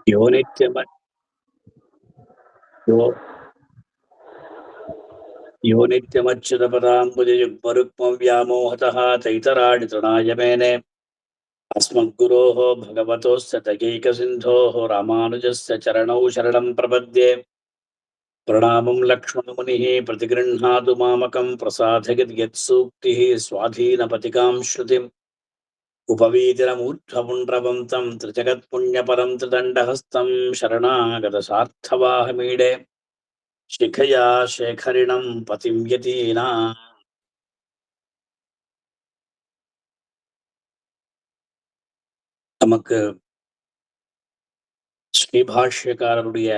यो नित्यम यो यो नित्यमच्युतपदाम्बुजयुग्मरुक्मं व्यामोहतः तैतराणि तृणाय मेने अस्मद्गुरोः भगवतोऽस्य दयैकसिन्धोः रामानुजस्य चरणौ शरणं प्रपद्ये। प्रणामं लक्ष्मणमुनिः प्रतिगृह्णातु मामकं प्रसादयद्यत्सूक्तिः स्वाधीनपतिकां श्रुतिम् उपवीतिनमूर्ध्वपुण्ड्रवन्तं त्रिजगत्पुण्यपरं त्रिदण्डहस्तं शरणागतसार्थवाहमीडे शिखया शेखरिणं पतिं यतीना நமக்கு ஸ்ரீபாஷ்யக்காரருடைய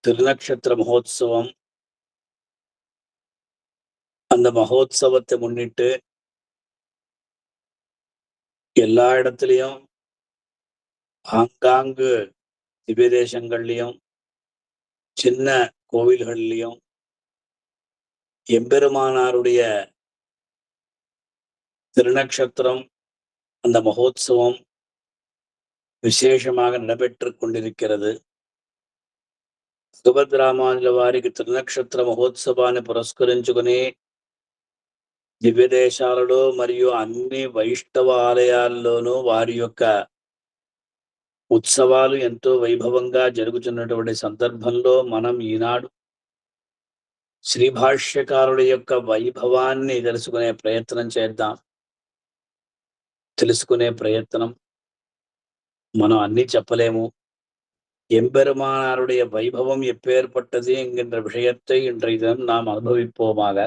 திருநக்ஷத்திர மகோத்சவம், அந்த மகோத்சவத்தை முன்னிட்டு எல்லா இடத்துலையும் ஆங்காங்கு திவ்ய தேசங்கள்லையும் சின்ன கோவில்கள்லையும் எம்பெருமானாருடைய திருநக்ஷத்திரம் அந்த மகோத்சவம் విశేషமாக నడబెట్టు கொண்டிருக்கிறது. భగవద్ రామానుజుల వారికి తిరునక్షత్ర మహోత్సవాన్ని పురస్కరించుకుని దివ్య దేశాలలో మరియు అన్ని వైష్ణవ ఆలయాల్లోనూ వారి యొక్క ఉత్సవాలు ఎంతో వైభవంగా జరుగుతున్నటువంటి సందర్భంలో మనం ఈనాడు శ్రీభాష్యకారుల యొక్క వైభవాన్ని తెలుసుకునే ప్రయత్నం చేద్దాం. తెలుసుకునే ప్రయత్నం మనం అన్నీ చెప్పలేము. எம்பெருமானாருடைய வைபவம் எப்பேற்பட்டது என்கின்ற விஷயத்தை இன்றைய தினம் நாம் அனுபவிப்போமாக.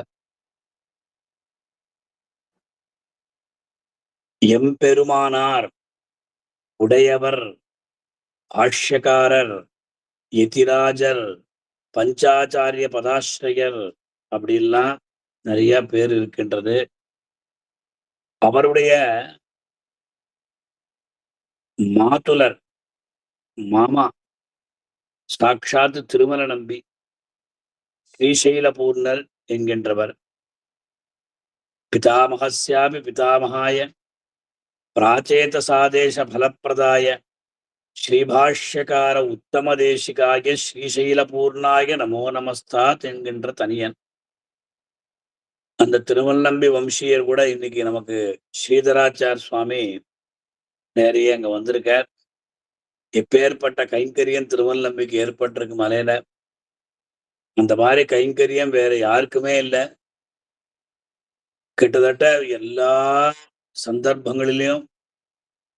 எம்பெருமானார், உடையவர், பாஷ்யக்காரர், யதிராஜர், பஞ்சாச்சாரிய பதாஸ்ரயர் அப்படிலாம் நிறைய பேர் இருக்கின்றது. அவருடைய மாதுலர், மாமா சாட்சாத் திருமல நம்பி ஸ்ரீசைலபூர்ணர் என்கின்றவர். பிதாமகஸ்யாபி பிதாமகாய பிராச்சேதசாதேச பலப்பிரதாய ஸ்ரீபாஷ்யக்கார உத்தமதேசிகாய ஸ்ரீசைலபூர்ணாய நமோ நமஸ்தாத் என்கின்ற தனியன். அந்த திருமல்நம்பி வம்சியர் கூட இன்னைக்கு நமக்கு ஸ்ரீதராச்சார் சுவாமி நிறைய அங்க வந்திருக்கார். எப்பேற்பட்ட கைங்கரியம் திருமல்நம்பிக்கு ஏற்பட்டிருக்கு மலையில. அந்த மாதிரி கைங்கரியம் வேற யாருக்குமே இல்லை. கிட்டத்தட்ட எல்லா சந்தர்ப்பங்களிலும்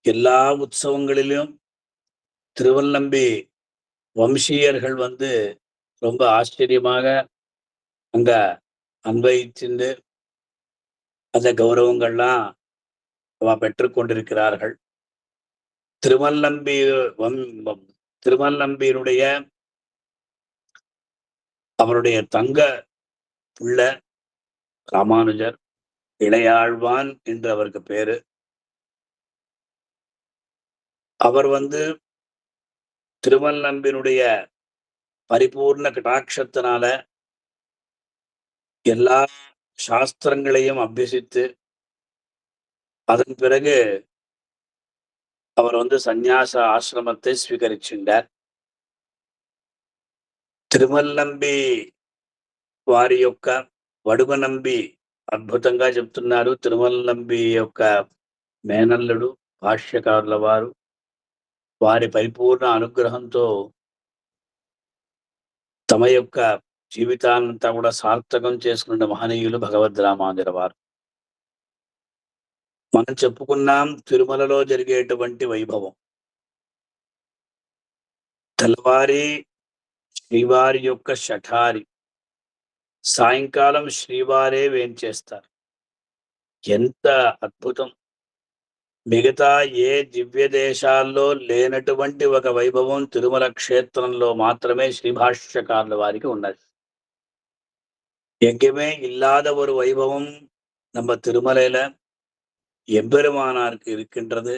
எல்லா உற்சவங்களிலும் திருவல்லம்பி வம்சீயர்கள் வந்து ரொம்ப ஆச்சரியமாக அங்க அன்வயிச்சு அந்த கௌரவங்கள்லாம் பெற்றுக்கொண்டிருக்கிறார்கள். திருமல்லம்பியினுடைய அவருடைய தங்க உள்ள ராமானுஜர் இளையாழ்வான் என்று அவருக்கு பேரு. அவர் வந்து திருமல்லம்பினுடைய பரிபூர்ண கடாட்சத்தினால எல்லா சாஸ்திரங்களையும் அபியசித்து அதன் பிறகு அவர் வந்து சந்நியாச ஆசிரமத்தை స్వీకరించిండాர். తిరుమల్లంబి వారి యొక్క వడుగనంబి అద్భుతంగా చెప్తున్నారు. తిరుమల్లంబి యొక్క మేనల్లుడు భాష్యకారుల వారు. వారి పరిపూర్ణ అనుగ్రహంతో తమ యొక్క జీవితాన్నంతా కూడా సార్థకం చేసుకున్న మహనీయులు భగవద్ రామానుజుల వారు. మనం చెప్పుకున్నాం తిరుమలలో జరిగేటువంటి వైభవం. తెల్లవారి శ్రీవారి యొక్క శఠారి, సాయంకాలం శ్రీవారే వేంచేస్తారు. ఎంత అద్భుతం! మిగతా ఏ దివ్య దేశాల్లో లేనటువంటి ఒక వైభవం తిరుమల క్షేత్రంలో మాత్రమే శ్రీభాష్యకారుల వారికి ఉన్నది. எங்கேயுமே இல்லாத ஒரு வைபவம் நம்ம திருமலையில எம்பெருமானாருக்கு இருக்கின்றது.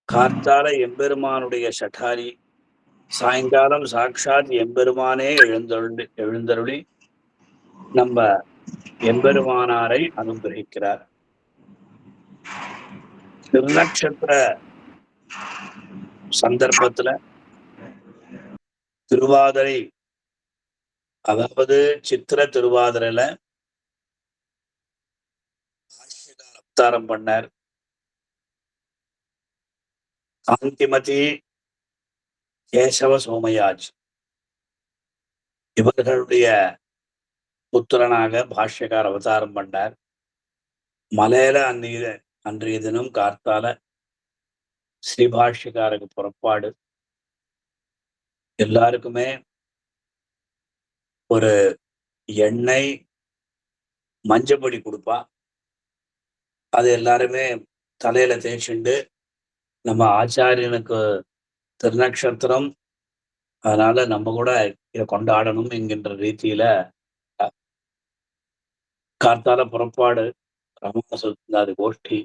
கார்த்தால எம்பெருமானுடைய சட்டாரி, சாயங்காலம் சாட்சாத் எம்பெருமானே எழுந்தருளி நம்ம எம்பெருமானாரை அனுகிரகிக்கிறார். திருநக்ஷத்திர சந்தர்ப்பத்துல திருவாதிரை, அதாவது சித்திர திருவாதிரையில பாஷ்யக்கார் அவதாரம் பண்ணார். காந்திமதி, கேசவ சோமயாஜ் இவர்களுடைய புத்திரனாக பாஷ்யக்கார் அவதாரம் பண்ணார். மலையில அன்றைய தினம் கார்த்தால ஸ்ரீபாஷ்யக்காருக்கு புறப்பாடு. எல்லாருக்குமே ஒரு எண்ணெய் மஞ்சப்பொடி கொடுப்பா. அது எல்லாருமே தலையில தேய்ச்சுண்டு, நம்ம ஆச்சாரியனுக்கு திருநக்ஷத்திரம், அதனால நம்ம கூட இதை கொண்டாடணும் என்கின்ற ரீதியில கார்த்தால புறப்பாடு, ராமசுந்தாதி கோஷ்டி,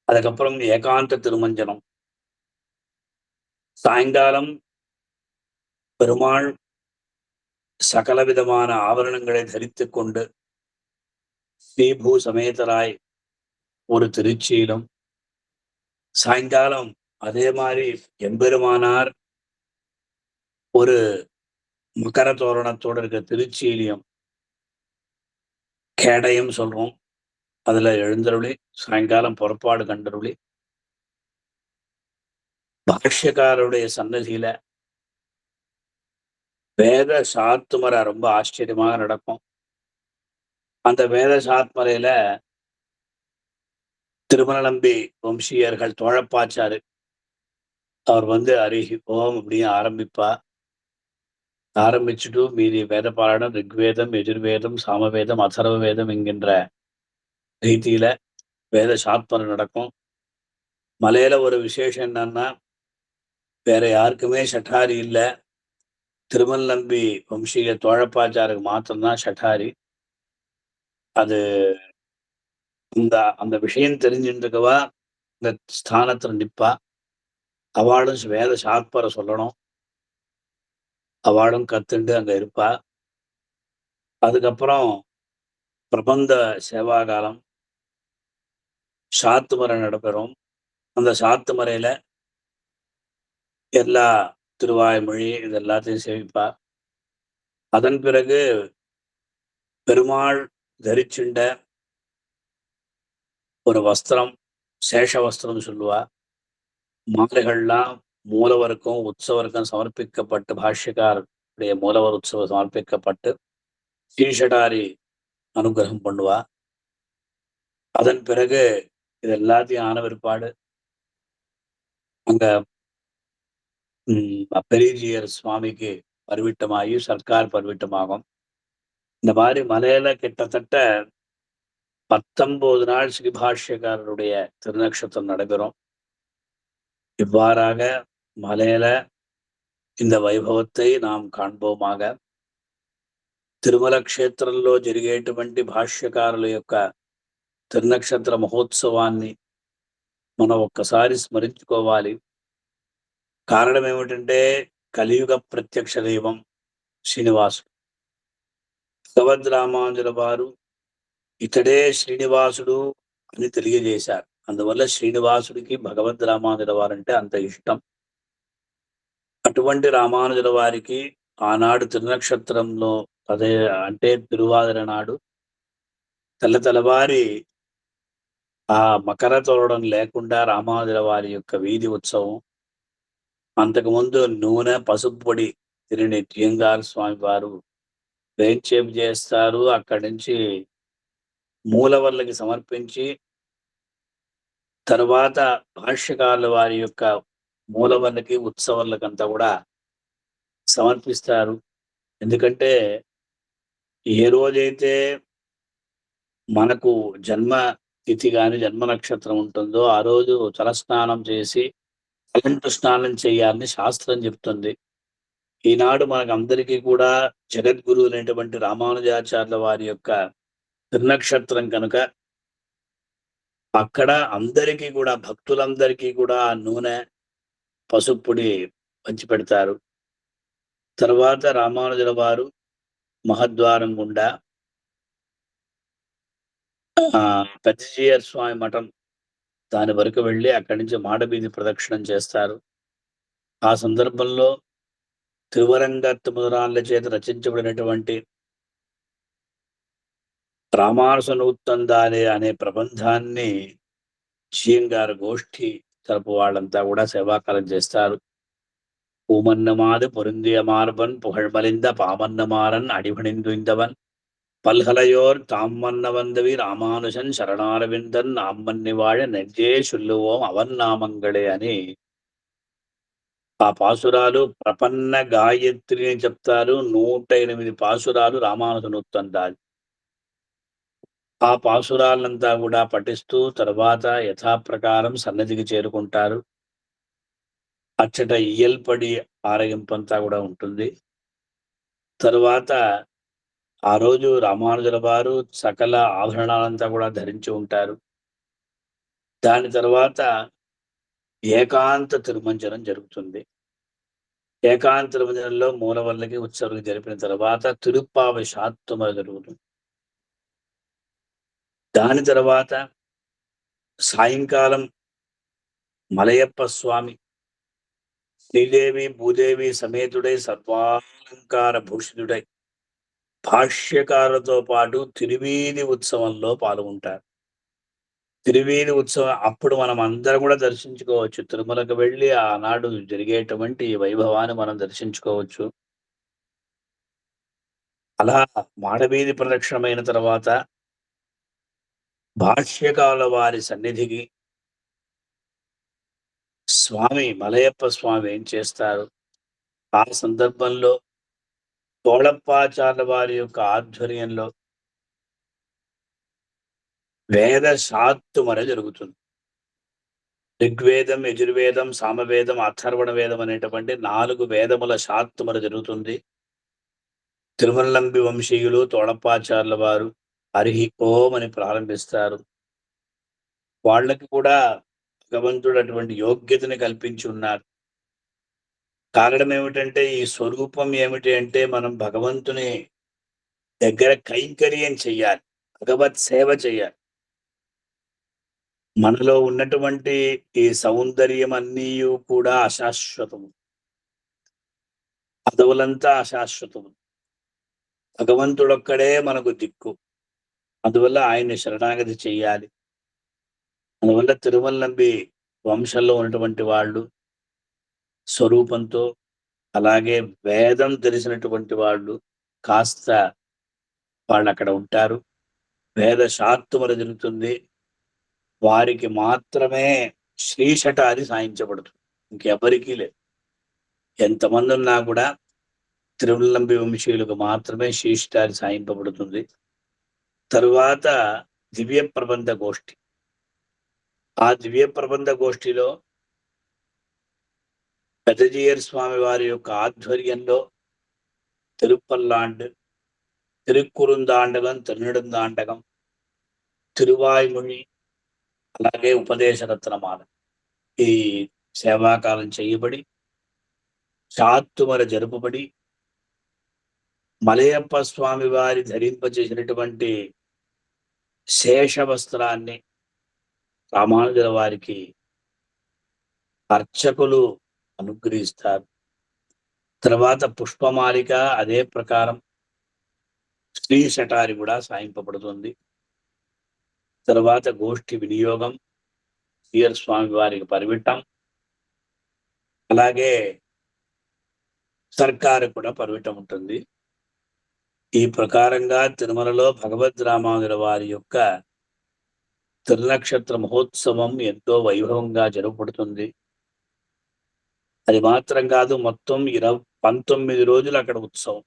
அதுக்கப்புறம் ஏகாந்த திருமஞ்சனம். சாயங்காலம் பெருமாள் சகலவிதமான ஆபரணங்களை தரித்துக் கொண்டு ஸ்ரீபூ சமேதராய் ஒரு திருச்சியிலும், சாயங்காலம் அதே மாதிரி எம்பெருமானார் ஒரு மகர தோரணத்தோடு இருக்க திருச்சியிலையும் கேடயம் சொல்றோம், அதுல எழுந்தருளி சாயங்காலம் புறப்பாடு கண்டருளி பாஷ்யக்காரருடைய சன்னதியில வேத சாத்துமரை ரொம்ப ஆச்சரியமாக நடக்கும். அந்த வேத சாத்மரையில திருமணநம்பி வம்சியர்கள் தோழப்பாச்சாரு அவர் அருகி ஓம் அப்படின்னு ஆரம்பிப்பா. ஆரம்பிச்சுட்டு மீதி வேத பாராயணம் ரிக்வேதம், எஜுர்வேதம், சாமவேதம், அதர்வ வேதம் என்கின்ற ரீதியில வேத சாத்மரை நடக்கும். மலையில ஒரு விசேஷம் என்னன்னா, வேற யாருக்குமே ஷட்டாரி இல்லை. திருமல் நம்பி வம்சிய தோழப்பாச்சாருக்கு மாத்திரம்தான் ஷட்டாரி. அது அந்த விஷயம் தெரிஞ்சுருக்கவா இந்த ஸ்தானத்துல நிற்பா. அவளும் வேத சாத்மரை சொல்லணும், அவளும் கத்துண்டு அங்க இருப்பா. அதுக்கப்புறம் பிரபந்த சேவாகாலம் சாத்துமரை நடைபெறும். அந்த சாத்துமரையில எல்லா திருவாய்மொழி இது எல்லாத்தையும் சேவிப்பா. அதன் பிறகு பெருமாள் தரிச்சுண்ட ஒரு வஸ்திரம், சேஷ வஸ்திரம் சொல்லுவா. மாலைகள்லாம் மூலவருக்கும் உற்சவருக்கும் சமர்ப்பிக்கப்பட்டு, பாஷ்யக்காருடைய மூலவர் உற்சவம் சமர்ப்பிக்கப்பட்டு ஸ்ரீஷடாரி அனுகிரகம் பண்ணுவா. அதன் பிறகு இது எல்லாத்தையும் ஆன பிற்பாடு அங்க பெரியஜியர் சுவாமிக்கு பரிவிட்டமாகி சர்க்கார் பரிவிட்டமாகும். இந்த மாதிரி மலையில கிட்டத்தட்ட 19 நாள் ஸ்ரீபாஷ்யக்காரருடைய திருநக்ஷத்திரம் நடைபெறும். இவ்வாறாக மலையில இந்த వైభవத்தை நாம் కాణ్బోమాగ. తిరుమల క్షేత్రంలో జరిగేటువంటి భాష్యకారుల యొక్క తిరునక్షత్ర మహోత్సవాన్ని మనం ఒక్కసారి స్మరించుకోవాలి. కారణం ఏమిటంటే కలియుగ ప్రత్యక్ష దైవం శ్రీనివాసుడు. భగవద్ రామానుజుల వారు ఇతడే శ్రీనివాసుడు అని తెలియజేశారు. అందువల్ల శ్రీనివాసుడికి భగవద్ రామానుజుల వారంటే అంత ఇష్టం. అటువంటి రామానుజుల వారికి ఆనాడు తిరునక్షత్రంలో అదే అంటే తిరువాదిర నాడు తెల్లవారి ఆ మకర తోరణం లేకుండా రామానుజుల వారి యొక్క వీధి ఉత్సవం, అంతకుముందు నూనె పసుపు పొడి తిరిని జియంగార్ స్వామి వారు వేంచేపు చేస్తారు. అక్కడి నుంచి మూలవర్లకి సమర్పించి తర్వాత భాష్యకారుల వారి యొక్క మూలవర్లకి ఉత్సవాలకంతా కూడా సమర్పిస్తారు. ఎందుకంటే ఏ రోజైతే మనకు జన్మ తిథి కానీ జన్మ నక్షత్రం ఉంటుందో ఆ రోజు తలస్నానం చేసి తలంటు స్నానం చేయాలని శాస్త్రం చెప్తుంది. ఈనాడు మనకందరికీ కూడా జగద్గురు అయినటువంటి రామానుజాచార్యుల వారి యొక్క తిరునక్షత్రం కనుక అక్కడ అందరికీ కూడా భక్తులందరికీ కూడా నూనె పసుపు పొడి పంచి పెడతారు. తర్వాత రామానుజుల వారు మహద్వారం గుండా పెద్దజీయర్ స్వామి మఠం దాని వరకు వెళ్ళి అక్కడి నుంచి మాడబీది ప్రదక్షిణం చేస్తారు. ఆ సందర్భంలో త్రివరంగత్తు మొదలాళ్ళ చేత రచించబడినటువంటి రామానుజనూత్తందాలే అనే ప్రబంధాన్ని గారు గోష్ఠి తరపు వాళ్ళంతా కూడా సేవాకాలం చేస్తారు. పూమన్నమాది పొరుందియ మార్బన్ పుగழ்మలింద పామన్నమారన్ అడిభణిందుందవన్ பல்கலையோர் தாம்மன்ன வந்தவி రామానుజన్ శరణారవిందన్ నామ్మన్నివాళ నెజ్జే శుల్లువోం అవన్ నామంగళే అని ఆ పాసురాలు ప్రపన్న గాయత్రి అని చెప్తారు. 108 పాసురాలు రామానుజనూత్తందాలు. ఆ పాసురాలంతా కూడా పఠిస్తూ తర్వాత యథాప్రకారం సన్నిధికి చేరుకుంటారు. అచ్చట ఇయ్యల్పడి ఆరగింపంతా కూడా ఉంటుంది. తరువాత ఆ రోజు రామానుజుల వారు సకల ఆభరణాలంతా కూడా ధరించి ఉంటారు. దాని తర్వాత ఏకాంత తిరుమంజనం జరుగుతుంది. ఏకాంత తిరుమంజనంలో మూలవల్లకి ఉత్సవం జరిపిన తర్వాత తిరుప్పావై శాత్తుమ జరుగుతుంది. దాని తర్వాత సాయంకాలం మలయప్ప స్వామి శ్రీదేవి భూదేవి సమేతుడై సర్వాలంకార భూషితుడై భాష్యకారులతో పాటు తిరువీధి ఉత్సవంలో పాల్గొంటారు. తిరువీధి ఉత్సవం అప్పుడు మనం అందరం కూడా దర్శించుకోవచ్చు. తిరుమలకు వెళ్ళి ఆనాడు జరిగేటువంటి ఈ వైభవాన్ని మనం దర్శించుకోవచ్చు. అలా మాడవీధి ప్రదక్షిణమైన తర్వాత భాష్యకారుల వారి సన్నిధికి స్వామి మలయప్ప స్వామి ఏం చేస్తారు? ఆ సందర్భంలో తోళప్పాచార్ల వారి యొక్క ఆధ్వర్యంలో వేద శాత్తుమర జరుగుతుంది. ఋగ్వేదం, యజుర్వేదం, సామవేదం, అథర్వణ వేదం అనేటువంటి 4 వేదముల శాత్తుమర జరుగుతుంది. తిరుమలంబి వంశీయులు తోళప్పాచార్ల వారు హరిహి ఓం అని ప్రారంభిస్తారు. వాళ్ళకి కూడా భగవంతుడు అటువంటి యోగ్యతని కల్పించి ఉన్నారు. కారణం ఏమిటంటే ఈ స్వరూపం ఏమిటి అంటే మనం భగవంతుని దగ్గర కైంకర్యం చెయ్యాలి. భగవత్ సేవ చెయ్యాలి. మనలో ఉన్నటువంటి ఈ సౌందర్యం అన్నీ కూడా అశాశ్వతము. పదవులంతా అశాశ్వతము. భగవంతుడొక్కడే మనకు దిక్కు. అందువల్ల ఆయన్ని శరణాగతి చెయ్యాలి. అందువల్ల తిరుమలంబి వంశంలో ఉన్నటువంటి వాళ్ళు స్వరూపంతో అలాగే వేదం తెలిసినటువంటి వాళ్ళు కాస్త వాళ్ళు అక్కడ ఉంటారు. వేద శాత్తుమర జరుగుతుంది. వారికి మాత్రమే శ్రీశటారి సాయించబడుతుంది. ఇంకెవరికీ లేదు. ఎంతమంది ఉన్నా కూడా తిరుమలంబి వంశీయులకు మాత్రమే శ్రీశటారి సాయింపబడుతుంది. తరువాత దివ్య ప్రబంధ గోష్ఠి. ఆ దివ్య ప్రబంధ గోష్ఠిలో పెదజీయర్ స్వామి వారి యొక్క ఆధ్వర్యంలో తిరుపల్లాండ్, తిరుక్కురుందాండగం, తిరునెడుందాండగం, తిరువాయ్మొഴി, అలాగే ఉపదేశరత్నమాల ఈ సేవాకాలం చేయబడి శాత్తుమర జరుపబడి మలయప్ప స్వామి వారి ధరింపచేసినటువంటి శేష వస్త్రాన్ని రామానుజుల వారికి అర్చకులు అనుగ్రహిస్తారు. తర్వాత పుష్పమాలిక అదే ప్రకారం శ్రీ శటారి కూడా సాయింపబడుతుంది. తర్వాత గోష్ఠి వినియోగం శ్రీయర్ స్వామి వారికి పరిమిట్టం, అలాగే సర్కారు కూడా పరిమిట్టం ఉంటుంది. ఈ ప్రకారంగా తిరుమలలో భగవద్ రామానుజుల వారి యొక్క తిరునక్షత్ర మహోత్సవం ఎంతో వైభవంగా జరుపబడుతుంది. అది మాత్రం కాదు, మొత్తం 19 రోజులు అక్కడ ఉత్సవం.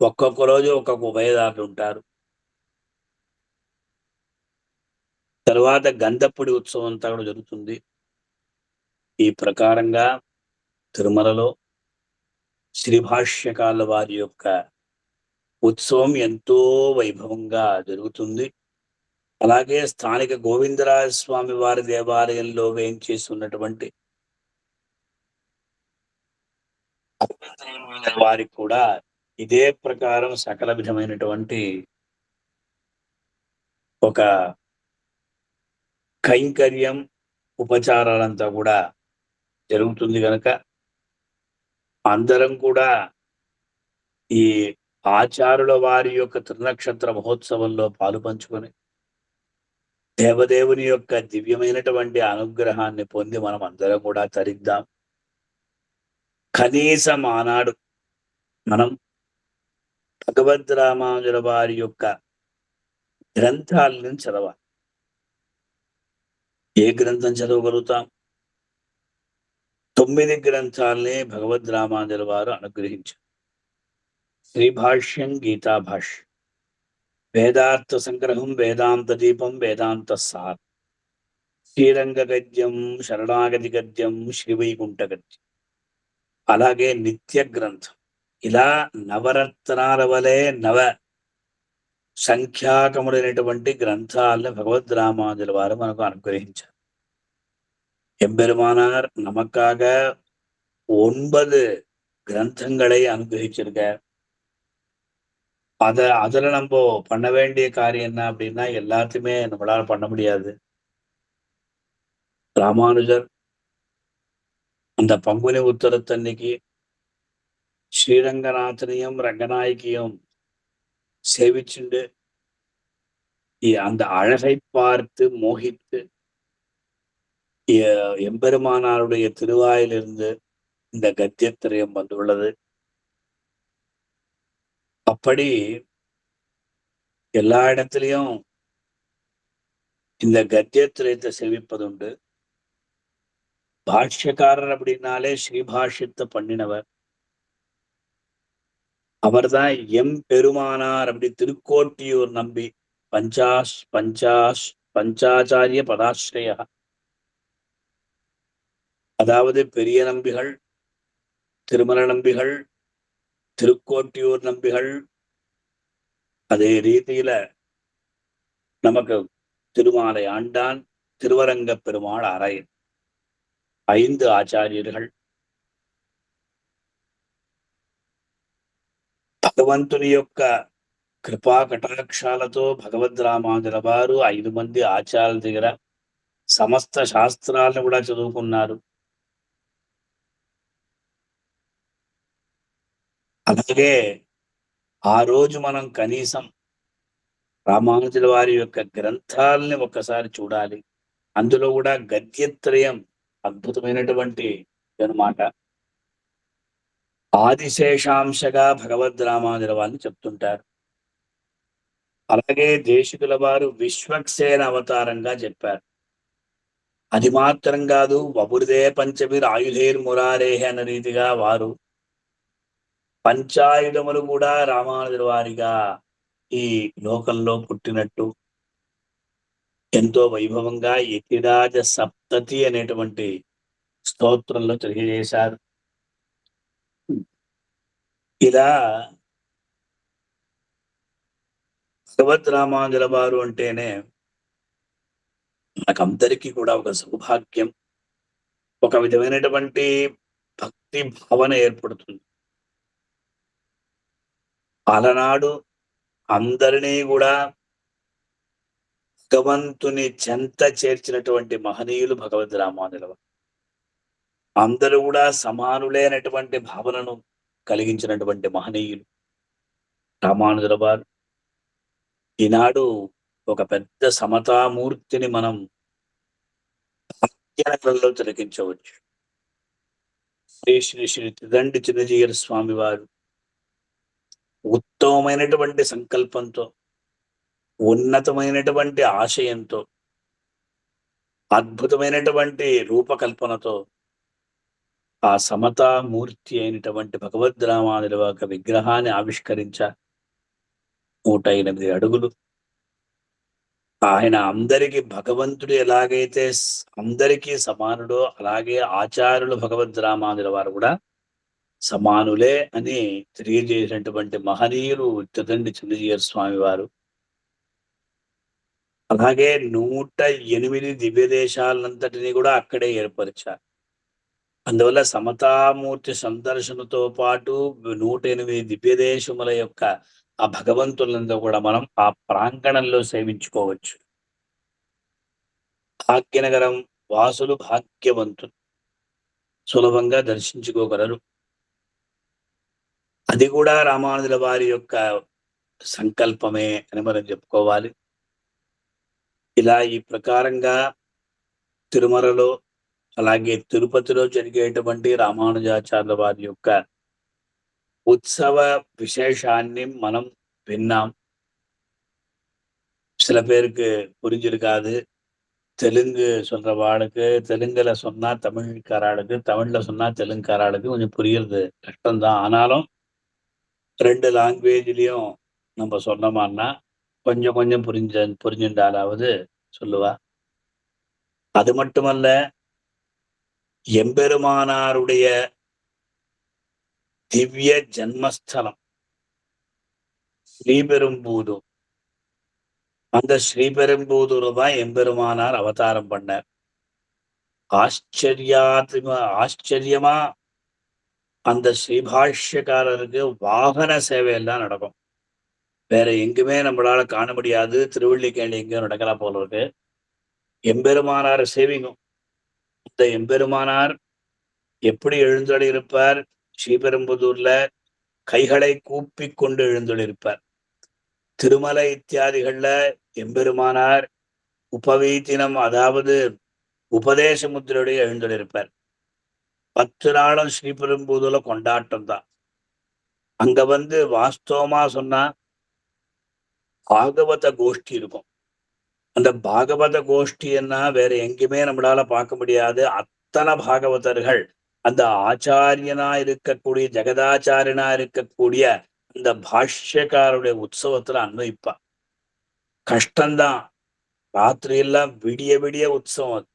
ఒక్కొక్క రోజు ఒక్కొక్క ఉభయదారులు ఉంటారు. తర్వాత గంధపుడి ఉత్సవం అంతా కూడా జరుగుతుంది. ఈ ప్రకారంగా తిరుమలలో శ్రీభాష్యకాల వారి యొక్క ఉత్సవం ఎంతో వైభవంగా జరుగుతుంది. అలాగే స్థానిక గోవిందరాజ స్వామి వారి దేవాలయంలో వేయించేసి ఉన్నటువంటి వారికి కూడా ఇదే ప్రకారం సకల విధమైనటువంటి ఒక కైంకర్యం ఉపచారాలంతా కూడా జరుగుతుంది గనక అందరం కూడా ఈ ఆచార్యుల వారి యొక్క త్రినక్షత్ర మహోత్సవంలో పాలుపంచుకొని దేవదేవుని యొక్క దివ్యమైనటువంటి అనుగ్రహాన్ని పొంది మనం అందరం కూడా తరిద్దాం. కనీసం ఆనాడు మనం భగవద్ రామానుజుల వారి యొక్క గ్రంథాలను చదవాలి. ఏ గ్రంథం చదవగలుగుతాం? 9 గ్రంథాలనే భగవద్ రామానుజుల వారు అనుగ్రహించారు. శ్రీభాష్యం, గీతాభాష్యం, వేదార్థ సంగ్రహం, వేదాంత దీపం, వేదాంత సార్, శ్రీరంగ గద్యం, శరణాగతి గద్యం, శ్రీవైకుంఠ గద్యం, అలాగే నిత్య గ్రంథం. ఇలా నవరత్నాల వలె నవ సంఖ్యాకములైనటువంటి గ్రంథాలను భగవద్ రామానుజుల వారు మనకు అనుగ్రహించారు. எம்பெருமானார் நமக்காக 9 கிரந்தங்களை அனுகிரகிச்சிருக்கார். அதுல நம்ம பண்ண வேண்டிய காரியம் என்ன அப்படின்னா, எல்லாத்தையுமே நம்மளால பண்ண முடியாது. ராமானுஜர் அந்த பங்குனி உத்தரத்தன்னைக்கு ஸ்ரீரங்கநாதனையும் ரங்கநாயகியும் சேவிச்சுண்டு அந்த அழகை பார்த்து மோகித்து எம்பெருமானாருடைய திருவாயிலிருந்து இந்த கத்தியத்திரயம் வந்துள்ளது. அப்படி எல்லா இடத்திலையும் இந்த கத்தியத்திரயத்தை சேவிப்பதுண்டு. பாஷ்யக்காரர் அப்படின்னாலே ஸ்ரீபாஷ்யத்தை பண்ணினவர். அவர்தான் எம்பெருமானார். அப்படி திருக்கோட்டியூர் நம்பி பஞ்சாச்சாரிய பதாஸ்ரய, அதாவது பெரிய நம்பிகள், திருமல நம்பிகள், திருக்கோட்டியூர் நம்பிகள், அதே ரீதியில நமக்கு திருமாலை ஆண்டான், திருவரங்க பெருமாள் அரையன், 5 ఆచార్యులు. భగవంతుని యొక్క కృపా కటాక్షాలతో భగవద్ రామానుజుల వారు 5 మంది ఆచార్యుల దగ్గర సమస్త శాస్త్రాలను కూడా చదువుకున్నారు. అలాగే ఆ రోజు మనం కనీసం రామానుజుల వారి యొక్క గ్రంథాలని ఒక్కసారి చూడాలి. అందులో కూడా గద్యత్రయం అద్భుతమైనటువంటి అన్నమాట. ఆదిశేషాంశగా భగవద్ రామానుజుల వారిని చెప్తుంటారు. అలాగే దేశికుల వారు విశ్వక్సేన అవతారంగా చెప్పారు. అది మాత్రం కాదు, వపుర్దే పంచభిర్ ఆయుధేర్ మురారేహ అన్న రీతిగా వారు పంచాయుధములు కూడా రామానుజుల వారిగా ఈ లోకంలో పుట్టినట్టు ఎంతో వైభవంగా యతిరాజ సప్తతి అనేటువంటి స్తోత్రంలో తెలియజేశారు. ఇలా భగవద్ రామానుజుల వారు అంటేనే మనకందరికీ కూడా ఒక సౌభాగ్యం, ఒక విధమైనటువంటి భక్తి భావన ఏర్పడుతుంది. అలనాడు అందరినీ కూడా భగవంతుని చెంత చేర్చినటువంటి మహనీయులు భగవద్ రామానుజుల వారు. అందరూ కూడా సమానులైనటువంటి భావనను కలిగించినటువంటి మహనీయులు రామానుజుల వారు. ఈనాడు ఒక పెద్ద సమతామూర్తిని మనం భాగ్యనగరంలో తిలకించవచ్చు. శ్రీ శ్రీ శ్రీ త్రిదండి చిన్నజీయర స్వామి వారు ఉత్తమమైనటువంటి సంకల్పంతో, ఉన్నతమైనటువంటి ఆశయంతో, అద్భుతమైనటువంటి రూపకల్పనతో ఆ సమతామూర్తి అయినటువంటి భగవద్ రామానుజుల యొక్క విగ్రహాన్ని ఆవిష్కరించారు. 108 అడుగులు. ఆయన అందరికీ భగవంతుడు ఎలాగైతే అందరికీ సమానుడో, అలాగే ఆచార్యులు భగవద్ రామానుజుల వారు కూడా సమానులే అని తెలియజేసినటువంటి మహనీయులు త్రిదండి చిన్నజీయర స్వామి వారు. అలాగే 108 దివ్య దేశాలంతటినీ కూడా అక్కడే ఏర్పరిచారు. అందువల్ల సమతామూర్తి సందర్శనతో పాటు 108 దివ్య దేశముల యొక్క ఆ భగవంతులంతా కూడా మనం ఆ ప్రాంగణంలో సేవించుకోవచ్చు. భాగ్యనగరం వాసులు భాగ్యవంతులు. సులభంగా దర్శించుకోగలరు. అది కూడా రామానుజుల వారి యొక్క సంకల్పమే అని మనం చెప్పుకోవాలి. ఇలా ఈ ప్రకారంగా తిరుమలలో, అలాగే తిరుపతిలో జరిగేటువంటి రామానుజాచార్యుల వారి యొక్క ఉత్సవ విశేషాన్ని మనం విన్నాం. சில பேருக்கு புரிஞ்சிருக்காது. தெலுங்கு சொல்றவாளுக்கு தெலுங்குல சொன்னா தமிழ்காராளுக்கு, தமிழ்ல சொன்னா தெலுங்குகாராளுக்கு கொஞ்சம் புரியறது கஷ்டம் தான். ஆனாலும் 2 லாங்குவேஜ்லயும் நம்ம சொன்னோமான்னா, கொஞ்சம் கொஞ்சம் புரிஞ்சுண்டாலாவது சொல்லுவா. அது மட்டுமல்ல, எம்பெருமானாருடைய திவ்ய ஜன்மஸ்தலம் ஸ்ரீபெரும்புதூர். அந்த ஸ்ரீபெரும்புதூர் தான் எம்பெருமானார் அவதாரம் பண்ணார். ஆச்சரியமா அந்த ஸ்ரீபாஷ்யக்காரருக்கு வாகன சேவை எல்லாம் நடக்கும். வேற எங்குமே நம்மளால காண முடியாது. திருவல்லிக்கேணி எங்கேயும் நடக்கலாம் போல இருக்கு. எம்பெருமானார் சேவிக்கும். இந்த எம்பெருமானார் எப்படி எழுந்தருளியிருப்பார்? ஸ்ரீபெரும்புதூர்ல கைகளை கூப்பிக் கொண்டு எழுந்தருளியிருப்பார். திருமலை இத்தியாதிகள்ல எம்பெருமானார் உபவீதினம், அதாவது உபதேச முத்திரையுடைய எழுந்தருளியிருப்பார். 10 நாளும் ஸ்ரீபெரும்புதூர்ல கொண்டாட்டம் தான். அங்க வந்து வாஸ்தவமா சொன்னா பாகவத கோஷ்டி இருக்கும். அந்த பாகவத கோஷ்டின்னா வேற எங்கேயுமே நம்மளால பார்க்க முடியாது. அத்தனை பாகவதர்கள் அந்த ஆச்சாரியனா இருக்கக்கூடிய, ஜெகதாச்சாரியனா இருக்கக்கூடிய அந்த பாஷ்யக்காருடைய உற்சவத்துல அன்வயிப்பா. கஷ்டம்தான். ராத்திரி எல்லாம் விடிய விடிய உற்சவம். அது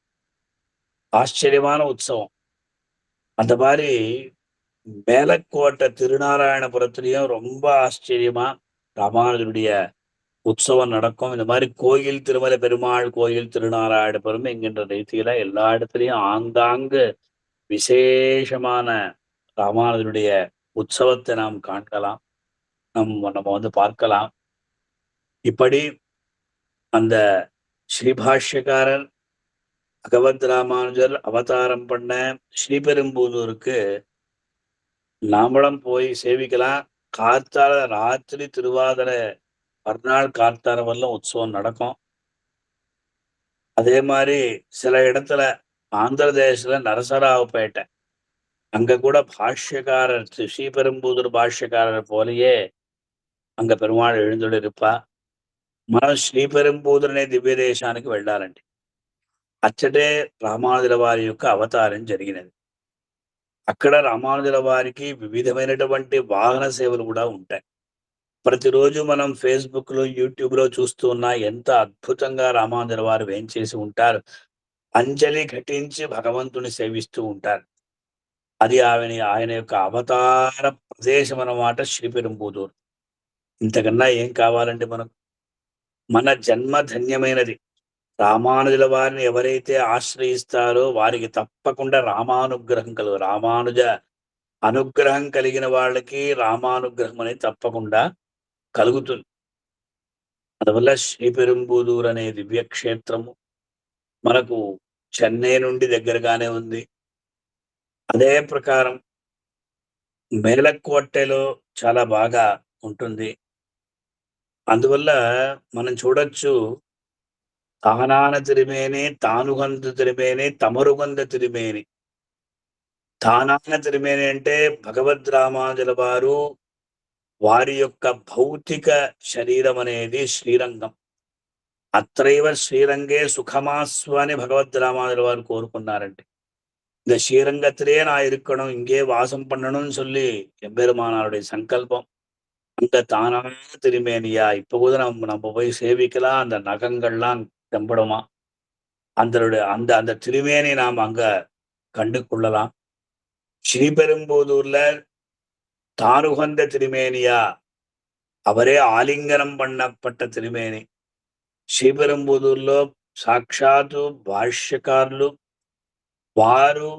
ஆச்சரியமான உற்சவம். அந்த மாதிரி மேலக்கோட்டை திருநாராயணபுரத்திலையும் ரொம்ப ஆச்சரியமா ராமானுஜருடைய உற்சவம் நடக்கும். இந்த மாதிரி கோயில், திருமலை பெருமாள் கோயில், திருநாராயணபுரம் என்கின்ற ரீதியில எல்லா இடத்துலயும் ஆங்காங்கு விசேஷமான ராமானுஜருடைய உற்சவத்தை நாம் காண்கலாம். நம்ம வந்து பார்க்கலாம். இப்படி அந்த ஸ்ரீபாஷ்யக்காரர் பகவத் ராமானுஜர் அவதாரம் பண்ண ஸ்ரீபெரும்புதூருக்கு நாமளும் போய் சேவிக்கலாம். கார்த்தால ராத்திரி திருவாதிரை மறுநாள் கார்த்தால வரலும் உற்சவம் நடக்கும். அதே மாதிரி சில இடத்துல ஆந்திர தேசத்துல நரசராவுப்பேட்டை, அங்க கூட பாஷ்யக்காரர் ஸ்ரீபெரும்புதூர் பாஷ்யக்காரர் போலயே அங்க பெருமாள் எழுந்துள்ளிருப்பா. మనం శ్రీపెరుంబూదూర్ అనే దివ్య దేశానికి వెళ్ళాలండి. అచ్చటే రామానుజుల వారి యొక్క అవతారం జరిగినది. అక్కడ రామానుజుల వారికి వివిధమైనటువంటి వాహన సేవలు కూడా ఉంటాయి. ప్రతిరోజు మనం ఫేస్‌బుక్‌లో, యూట్యూబ్‌లో చూస్తూ ఉన్న ఎంత అద్భుతంగా రామానుజుల వారు వేంచేసి ఉంటారు. అంజలి ఘటించి భగవంతుని సేవిస్తూ ఉంటారు. అది ఆయన యొక్క అవతార ప్రదేశం అన్నమాట శ్రీపెరుంబుదూర్. ఇంతకన్నా ఏం కావాలండి మనకు? మన జన్మ ధన్యమైనది. రామానుజుల వారిని ఎవరైతే ఆశ్రయిస్తారో వారికి తప్పకుండా రామానుగ్రహం కలుగు. రామానుజ అనుగ్రహం కలిగిన వాళ్ళకి రామానుగ్రహం అనేది తప్పకుండా కలుగుతుంది. అందువల్ల శ్రీపెరుంబుదూర్ అనే దివ్యక్షేత్రము మనకు చెన్నై నుండి దగ్గరగానే ఉంది. అదే ప్రకారం మేలకోటెలో చాలా బాగా ఉంటుంది. అందువల్ల మనం చూడొచ్చు, తానాన తిరుమేని, తానుగంధ తిరుమేని, తమరుగంధ తిరుమేని. తానాన తిరుమేని అంటే భగవద్ రామానుజుల వారు వారి యొక్క భౌతిక శరీరం అనేది శ్రీరంగం. అత్రైవ శ్రీరంగే సుఖమాస్వ అని భగవద్ రామానుజుల వారు కోరుకున్నారండి. இந்த ஸ்ரீரங்கத்திலேயே நான் இருக்கணும், இங்கே வாசம் பண்ணணும்னு சொல்லி எம்பெருமானாருடைய சங்கல்பம். அந்த தானான திருமேனியா இப்ப கூட நம்ம போய் சேவிக்கலாம். அந்த நகங்கள்லாம் தெம்படுமா, அந்த அந்த அந்த திருமேனி நாம் அங்க கண்டு கொள்ளலாம். ஸ்ரீபெரும்புதூர்ல தானுகந்த திருமேனியா, அவரே ఆలింగనం பண்ணப்பட்ட திருమేని. శ్రీపెరుంబుదూర్లో సాక్షాత్తు భాష్యకారులు వారు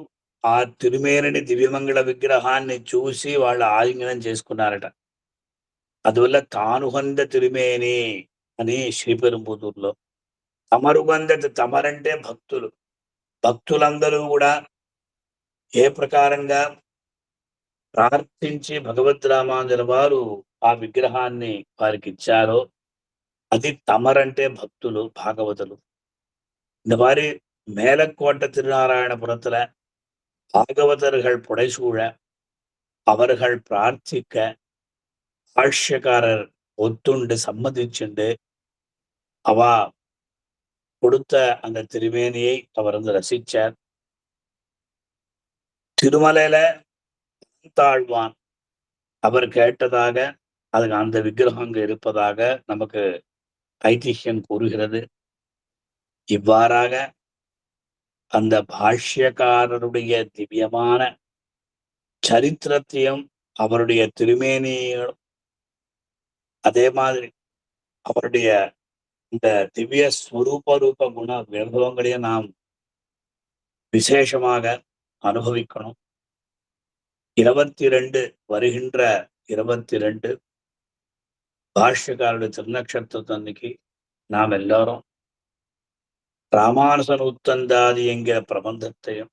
ఆ తిరుమేనిని, దివ్యమంగళ విగ్రహాన్ని చూసి వాళ్ళు ఆలింగనం చేసుకున్నారట. అందువల్ల తానుగంధ తిరుమేని అని శ్రీపెరుంబుదూర్లో. తమరుగంధ, తమరంటే భక్తులు. భక్తులందరూ కూడా ఏ ప్రకారంగా ప్రార్థించి భగవద్ రామానుజుల వారు ఆ విగ్రహాన్ని వారికిచ్చారో, అది తమరంటే భక్తులు, భాగవతులు. இந்த மாரி மேலக்கோட்ட திருநாராயணபுரத்துல பாகவதர்கள் புடைசூழ, அவர்கள் பிரார்த்திக்க, பாஷ்யக்காரர் ஒத்துண்டு சம்மதிச்சுண்டு, அவ கொடுத்த அந்த திருமேனியை அவர் ரசிச்சார். திருமலையில தாழ்வான் அவர் கேட்டதாக அதுக்கு அந்த விக்கிரகம் அங்க இருப்பதாக நமக்கு ஐதிஹ்யம் கூறுகிறது. இவ்வாறாக அந்த பாஷ்யக்காரருடைய திவ்யமான சரித்திரத்தையும் அவருடைய திருமேனியும் அதே மாதிரி அவருடைய இந்த திவ்ய ஸ்வரூப ரூப குண வைபவங்களையும் நாம் விசேஷமாக அனுபவிக்கணும். 22 வருகின்ற 22 பாஷ்யக்காருடைய திருநக்ஷத்திரத்தன்னைக்கு நாம் எல்லாரும் ராமானுச நூத்தந்தாதி என்கிற பிரபந்தத்தையும்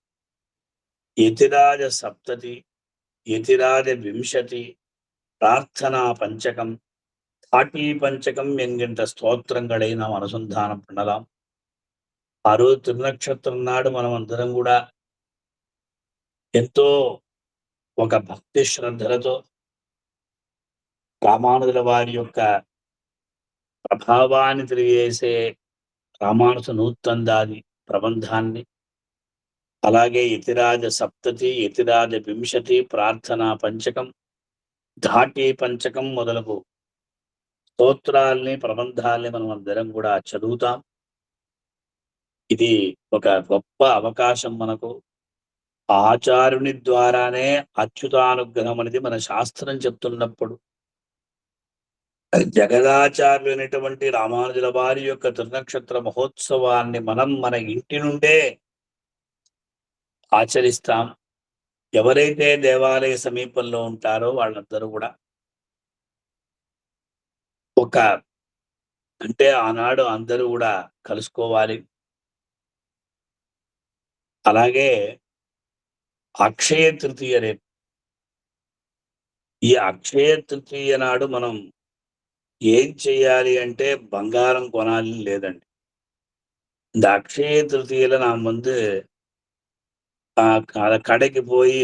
யதிராஜ சப்ததி, யதிராஜ விம்சதி, பிரார்த்தனா பஞ்சகம், தாட்டி பஞ்சகம் என்கின்ற ஸ்தோத்திரங்களை நாம் அனுசந்தானம் பண்ணலாம். ఆ రోజు తిరునక్షత్రం నాడు మనం అందరం కూడా ఎంతో ఒక భక్తి శ్రద్ధలతో రామానుజుల వారి యొక్క ప్రభావాన్ని తెలియజేసే రామానుజ నూత్తందాది ప్రబంధాన్ని, అలాగే యతిరాజ సప్తతి, యతిరాజ వింశతి, ప్రార్థనా పంచకం, ధాటి పంచకం మొదలగు స్తోత్రాల్ని, ప్రబంధాల్ని మనం అందరం కూడా చదువుతాం. ఇది ఒక గొప్ప అవకాశం మనకు. ఆచార్యుని ద్వారానే అచ్యుతానుగ్రహం అనేది మన శాస్త్రం చెప్తున్నప్పుడు, జగదాచార్యులైనటువంటి రామానుజుల వారి యొక్క తిరునక్షత్ర మహోత్సవాన్ని మనం మన ఇంటి నుండే ఆచరిస్తాం. ఎవరైతే దేవాలయ సమీపంలో ఉంటారో వాళ్ళందరూ కూడా ఒక అంటే ఆనాడు అందరూ కూడా కలుసుకోవాలి. అలాగే అక్షయ తృతీయ రేపు. ఈ అక్షయ తృతీయ నాడు మనం ఏం చేయాలి అంటే బంగారం కొనాలి లేదండి. இந்த அக்ஷய திருத்தியில நாம் கடைக்கு போய்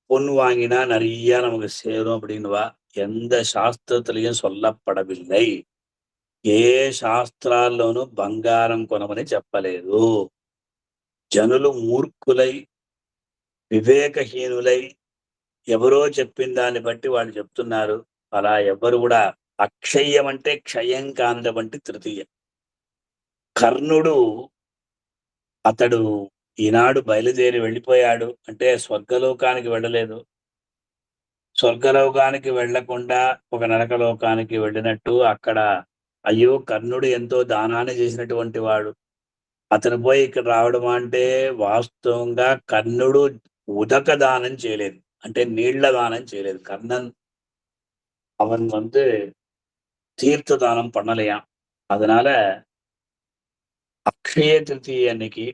பொன் வாங்கினா நிறைய நமக்கு சேரும் அப்படின்னுவா. எந்த శాస్త్రத்திலையும் சொல்லப்படவில்லை. ఏ శాస్త్రాల్లోనూ బంగారం కొనమని చెప్పలేదు. జనులు మూర్ఖులై, వివేకహీనులై ఎవరో చెప్పిన దాన్ని బట్టి వాళ్ళు చెప్తున్నారు. అలా ఎవ్వరు కూడా అక్షయ్యం అంటే క్షయం కాంతవంటి తృతీయ. కర్ణుడు అతడు ఈనాడు బయలుదేరి వెళ్ళిపోయాడు. అంటే స్వర్గలోకానికి వెళ్ళలేదు. స్వర్గలోకానికి వెళ్ళకుండా ఒక నరకలోకానికి వెళ్ళినట్టు అక్కడ అయ్యో కర్ణుడు ఎంతో దానాన్ని చేసినటువంటి వాడు. అతను పోయి ఇక్కడ రావడం అంటే వాస్తవంగా కర్ణుడు ఉదక దానం చేయలేదు. అంటే నీళ్ల దానం చేయలేదు. కర్ణన్ அவன் தீர்த்த தானம் பண்ணலையாம். அதனால அக்ஷய திருதியை அன்னைக்கு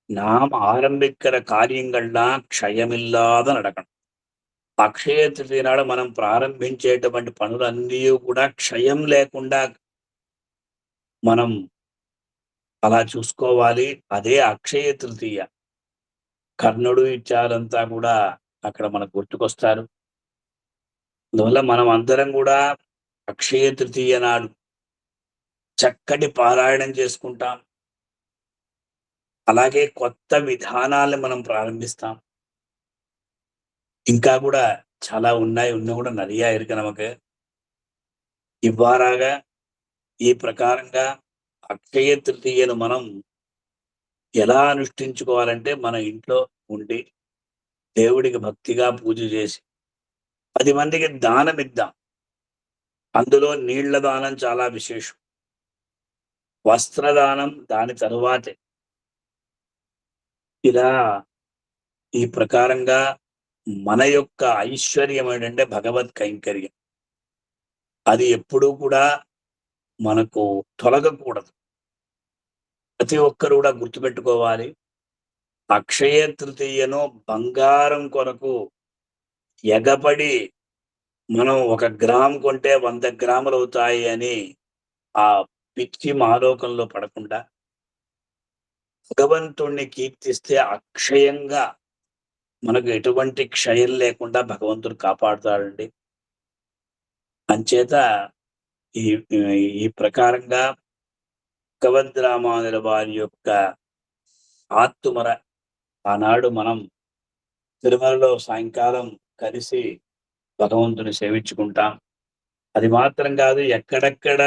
நாம் ஆரம்பிக்கிற காரியங்கள்லாம் క్షయమిல்லாத நடக்கணும். అక్షయ తృతీయ నాడు మనం ప్రారంభించేటువంటి పనులన్నీ కూడా క్షయం లేకుండా మనం అలా చూసుకోవాలి. అదే అక్షయ తృతీయ. కర్ణుడు ఇచ్చారంతా కూడా అక్కడ మనకు గుర్తుకొస్తారు. అందువల్ల మనం అందరం కూడా అక్షయ తృతీయ నాడు చక్కటి పారాయణం చేసుకుంటాం. అలాగే కొత్త విధానాల్ని మనం ప్రారంభిస్తాం. ఇంకా కూడా చాలా ఉన్నాయి. இன்னும் கூட நிறைய இருக்கு நமக்கு. ఇవ్వారాగా ఈ ప్రకారంగా అక్షయ తృతీయను మనం ఎలా అనుష్ఠించుకోవాలంటే మన ఇంట్లో ఉండి దేవుడికి భక్తిగా పూజ చేసి 10 మందికి దానం ఇద్దాం. అందులో నీళ్ల దానం చాలా విశేషం. వస్త్రదానం దాని తరువాతే. ఇలా ఈ ప్రకారంగా మన యొక్క ఐశ్వర్యం ఏంటంటే భగవత్ కైంకర్యం. అది ఎప్పుడూ కూడా మనకు తొలగకూడదు. ప్రతి ఒక్కరు కూడా గుర్తుపెట్టుకోవాలి. అక్షయ తృతీయను బంగారం కొరకు ఎగపడి మనం 1 గ్రాము కొంటే 100 గ్రాములు అవుతాయి అని ఆ పిచ్చి మాలోకంలో పడకుండా భగవంతుణ్ణి కీర్తిస్తే అక్షయంగా మనకు ఎటువంటి క్షయం లేకుండా భగవంతుడు కాపాడుతాడండి. అంచేత ఈ ఈ ప్రకారంగా భగవద్రామానుల వారి యొక్క ఆత్తుమర ఆనాడు మనం తిరుమలలో సాయంకాలం కలిసి భగవంతుని సేవించుకుంటాం. అది మాత్రం కాదు, ఎక్కడెక్కడ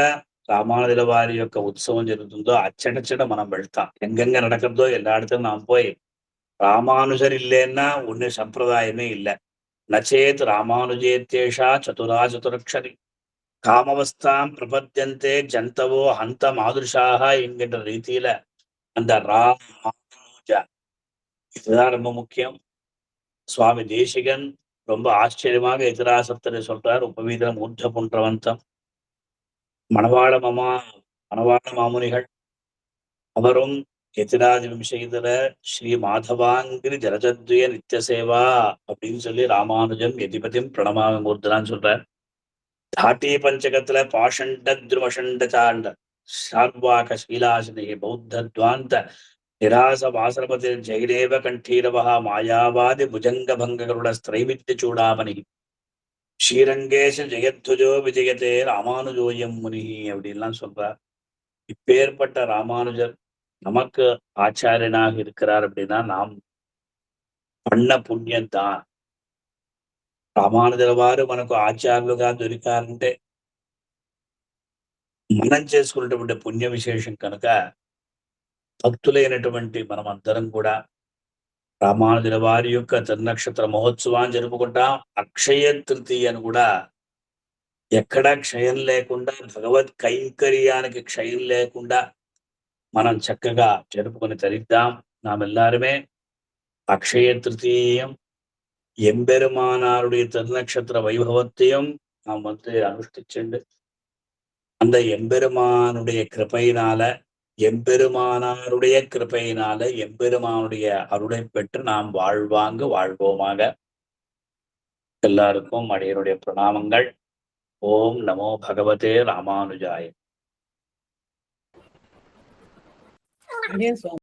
రామానుజుల వారి యొక్క ఉత్సవం జరుగుతుందో అచ్చటచ్చట మనం వెళ్తాం. எங்கெங்க நடக்கிறதோ எல்லா இடத்துலயும் நாம் போய் ராமானுஜர் இல்லைன்னா ஒண்ணு சம்பிரதாயமே இல்ல. நச்சேத் ராமானுஜேத்யேஷா சதுரா சதுரக்ஷரி காமவஸ்தாம் பிரபத்யந்தே ஜந்தவோ ஹந்த மாதுஷாக என்கின்ற ரீதியில அந்த ராமானுஜ இதுதான் ரொம்ப முக்கியம். சுவாமி தேசிகன் ரொம்ப ஆச்சரியமாக எதிராசப்தரை சொல்றார். உபவீதம் ஊர்ஜ புன்றவந்தம் மணவாள மாமுனிகள் அவரும் எதிராதி விம்சைதர ஸ்ரீ மாதவாங்கிரி ஜலஜத்வய நித்திய சேவா அப்படின்னு சொல்லி ராமானுஜம் எதிபதியும் பிரணமாக மூர்த்தனான்னு சொல்றார். தாட்டி பஞ்சகத்துல பாஷண்ட துருவஷண்ட சாண்ட சார்வாக சீலாசினி பௌத்தத்வாந்த நிராச வாசரபதி ஜெயதேவ கண்டீரவா மாயாவாதி புஜங்க பங்ககருட ஸ்திரைவித்ய சூடாமணி ஸ்ரீரங்கேஷ ஜெயத்வஜோ விஜயதே ராமானுஜோயம் முனி அப்படின்லாம் சொல்றார். இப்பேற்பட்ட ராமானுஜர் நமக்கு ஆச்சாரியனாக இருக்கிறார் அப்படின்னா நாம் பண்ண పుణ్యం தான். రామానుజుల వారు మనకు ఆచార్యులుగా దొరికారంటే మనం చేసుకున్నటువంటి పుణ్య విశేషం కనుక భక్తులైనటువంటి మనమందరం కూడా రామానుజుల వారి యొక్క తిరునక్షత్ర మహోత్సవాన్ని జరుపుకుంటాం. అక్షయ తృతీయను కూడా ఎక్కడా క్షయం లేకుండా భగవత్ కైంకర్యానికి క్షయం లేకుండా మనం చక్కగా జరుపుకొని తరిద్దాం. நாமெல்லாருமே அக்ஷய திருத்தீயம் எம்பெருமானாருடைய திருநக்ஷத்திர வைபவத்தையும் நாம் அனுஷ்டிச்சுண்டு அந்த எம்பெருமானுடைய கிருபையினால எம்பெருமானாருடைய கிருபையினால எம்பெருமானுடைய அருளை பெற்று நாம் வாழ்வோமாக. எல்லாருக்கும் அடியனுடைய பிரணாமங்கள். ஓம் நமோ பகவதே ராமானுஜாய.